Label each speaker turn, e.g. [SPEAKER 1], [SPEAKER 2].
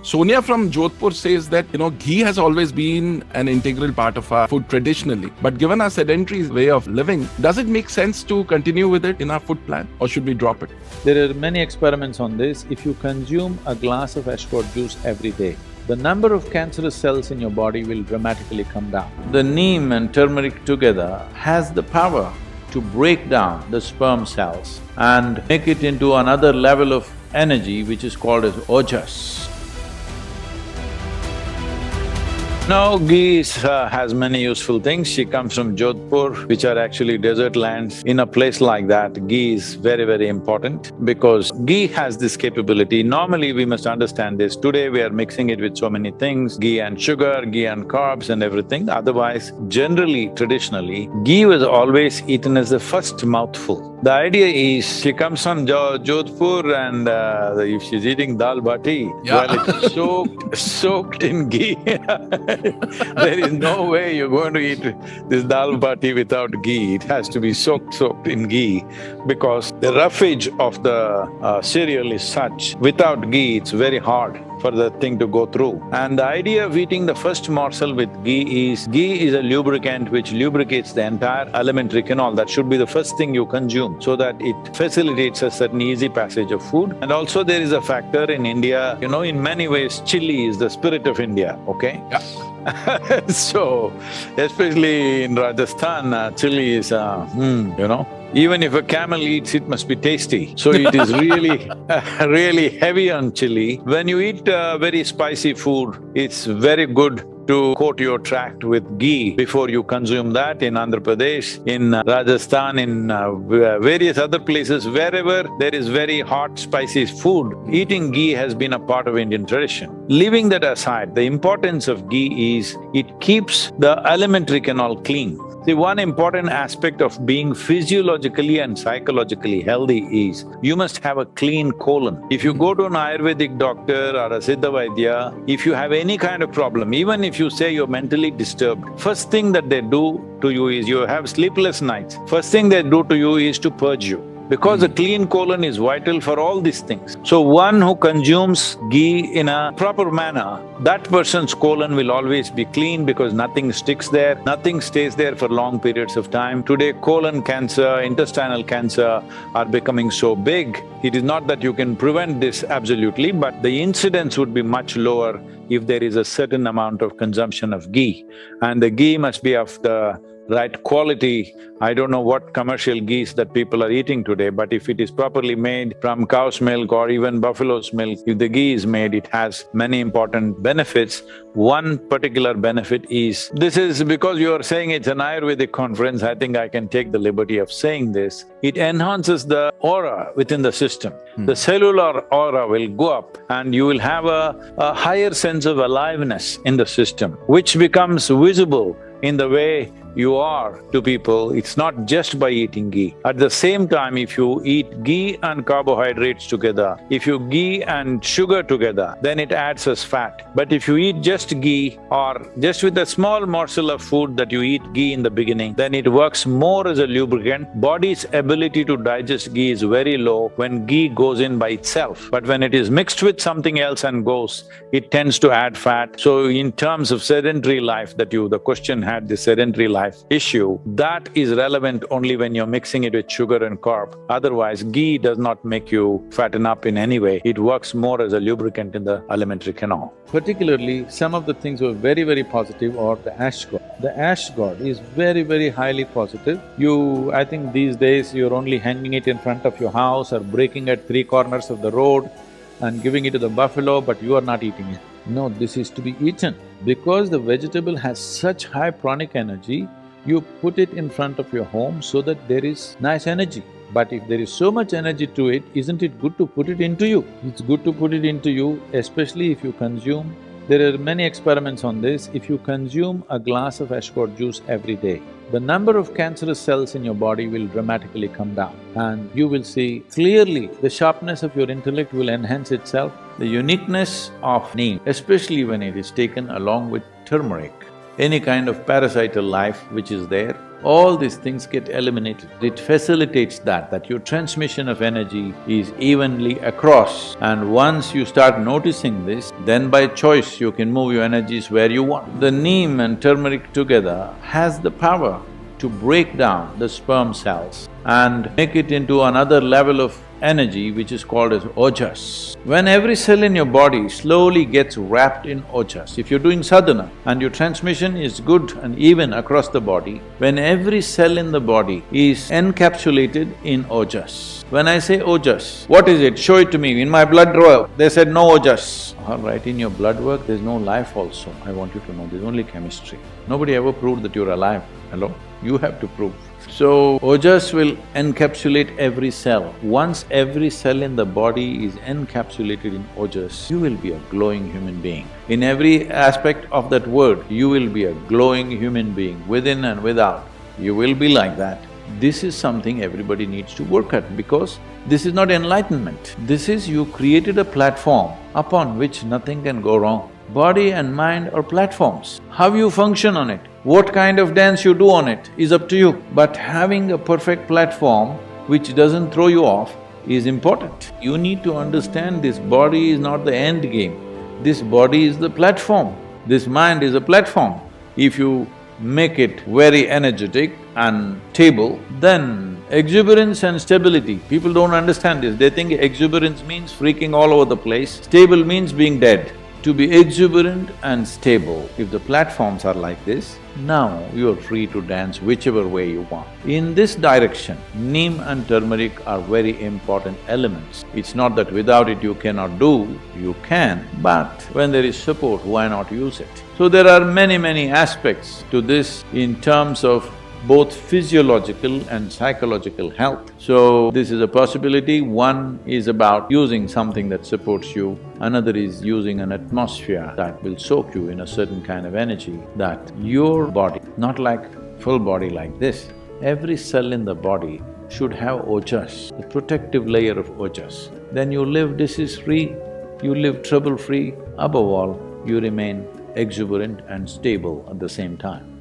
[SPEAKER 1] Sonia from Jodhpur says that, ghee has always been an integral part of our food traditionally. But given our sedentary way of living, does it make sense to continue with it in our food plan, or should we drop it?
[SPEAKER 2] There are many experiments on this. If you consume a glass of ashwagandha juice every day, the number of cancerous cells in your body will dramatically come down. The neem and turmeric together has the power to break down the sperm cells and make it into another level of energy which is called as ojas. Now, ghee has many useful things. She comes from Jodhpur, which are actually desert lands. In a place like that, ghee is very, very important because ghee has this capability. Normally, we must understand this. Today, we are mixing it with so many things, ghee and sugar, ghee and carbs and everything. Otherwise, generally, traditionally, ghee was always eaten as the first mouthful. The idea is, she comes from Jodhpur and if she's eating dal bati, well, it's soaked in ghee. There is no way you're going to eat this dal bati without ghee. It has to be soaked in ghee because the roughage of the cereal is such, without ghee it's very hard for the thing to go through. And the idea of eating the first morsel with ghee is a lubricant which lubricates the entire alimentary canal. That should be the first thing you consume so that it facilitates a certain easy passage of food. And also there is a factor in India, in many ways chili is the spirit of India, okay?
[SPEAKER 1] Yeah.
[SPEAKER 2] So, especially in Rajasthan, chili is, even if a camel eats, it must be tasty. So it is really, really heavy on chili. When you eat very spicy food, it's very good to coat your tract with ghee before you consume that. In Andhra Pradesh, in Rajasthan, in various other places, wherever there is very hot, spicy food, eating ghee has been a part of Indian tradition. Leaving that aside, the importance of ghee is it keeps the alimentary canal clean. See, one important aspect of being physiologically and psychologically healthy is you must have a clean colon. If you go to an Ayurvedic doctor or a Siddha Vaidya, if you have any kind of problem, even if you say you're mentally disturbed, first thing that they do to you is you have sleepless nights. First thing they do to you is to purge you. Because a clean colon is vital for all these things. So one who consumes ghee in a proper manner, that person's colon will always be clean because nothing sticks there, nothing stays there for long periods of time. Today, colon cancer, intestinal cancer are becoming so big. It is not that you can prevent this absolutely, but the incidence would be much lower if there is a certain amount of consumption of ghee. And the ghee must be of the right quality. I don't know what commercial ghees that people are eating today, but if it is properly made from cow's milk or even buffalo's milk, if the ghee is made, it has many important benefits. One particular benefit is, this is because you are saying it's an Ayurvedic conference, I think I can take the liberty of saying this. It enhances the aura within the system. The cellular aura will go up and you will have a higher sense of aliveness in the system, which becomes visible in the way you are to people. It's not just by eating ghee. At the same time, if you eat ghee and carbohydrates together, if you ghee and sugar together, then it adds as fat. But if you eat just ghee or just with a small morsel of food that you eat ghee in the beginning, then it works more as a lubricant. Body's ability to digest ghee is very low when ghee goes in by itself. But when it is mixed with something else and goes, it tends to add fat. So in terms of sedentary life the question had, the sedentary life issue, that is relevant only when you're mixing it with sugar and carb. Otherwise, ghee does not make you fatten up in any way. It works more as a lubricant in the alimentary canal. Particularly, some of the things were very, very positive are the ash god. The ash god is very, very highly positive. I think these days you're only hanging it in front of your house or breaking at three corners of the road and giving it to the buffalo, but you are not eating it. No, this is to be eaten. Because the vegetable has such high pranic energy, you put it in front of your home so that there is nice energy. But if there is so much energy to it, isn't it good to put it into you? It's good to put it into you, especially if you consume. There are many experiments on this. If you consume a glass of ashwagandha juice every day, the number of cancerous cells in your body will dramatically come down and you will see clearly the sharpness of your intellect will enhance itself. The uniqueness of neem, especially when it is taken along with turmeric, any kind of parasital life which is there, all these things get eliminated. It facilitates that your transmission of energy is evenly across. And once you start noticing this, then by choice you can move your energies where you want. The neem and turmeric together has the power to break down the sperm cells and make it into another level of energy which is called as ojas. When every cell in your body slowly gets wrapped in ojas, if you're doing sadhana and your transmission is good and even across the body, when every cell in the body is encapsulated in ojas. When I say ojas, what is it? Show it to me. In my blood work, they said no ojas. All right, in your blood work, there's no life also. I want you to know, there's only chemistry. Nobody ever proved that you're alive. Hello? You have to prove. So, ojas will encapsulate every cell. Once every cell in the body is encapsulated in ojas, you will be a glowing human being. In every aspect of that word, you will be a glowing human being, within and without. You will be like that. This is something everybody needs to work at, because this is not enlightenment. This is you created a platform upon which nothing can go wrong. Body and mind are platforms. How you function on it, what kind of dance you do on it is up to you. But having a perfect platform which doesn't throw you off is important. You need to understand this body is not the end game. This body is the platform. This mind is a platform. If you make it very energetic and stable, then exuberance and stability, people don't understand this. They think exuberance means freaking all over the place, stable means being dead. To be exuberant and stable, if the platforms are like this, now you're free to dance whichever way you want. In this direction, neem and turmeric are very important elements. It's not that without it you cannot do, you can, but when there is support, why not use it? So there are many aspects to this in terms of both physiological and psychological health. So, this is a possibility. One is about using something that supports you, another is using an atmosphere that will soak you in a certain kind of energy, that your body, not like full body like this, every cell in the body should have ojas, the protective layer of ojas. Then you live disease-free, you live trouble-free, above all, you remain exuberant and stable at the same time.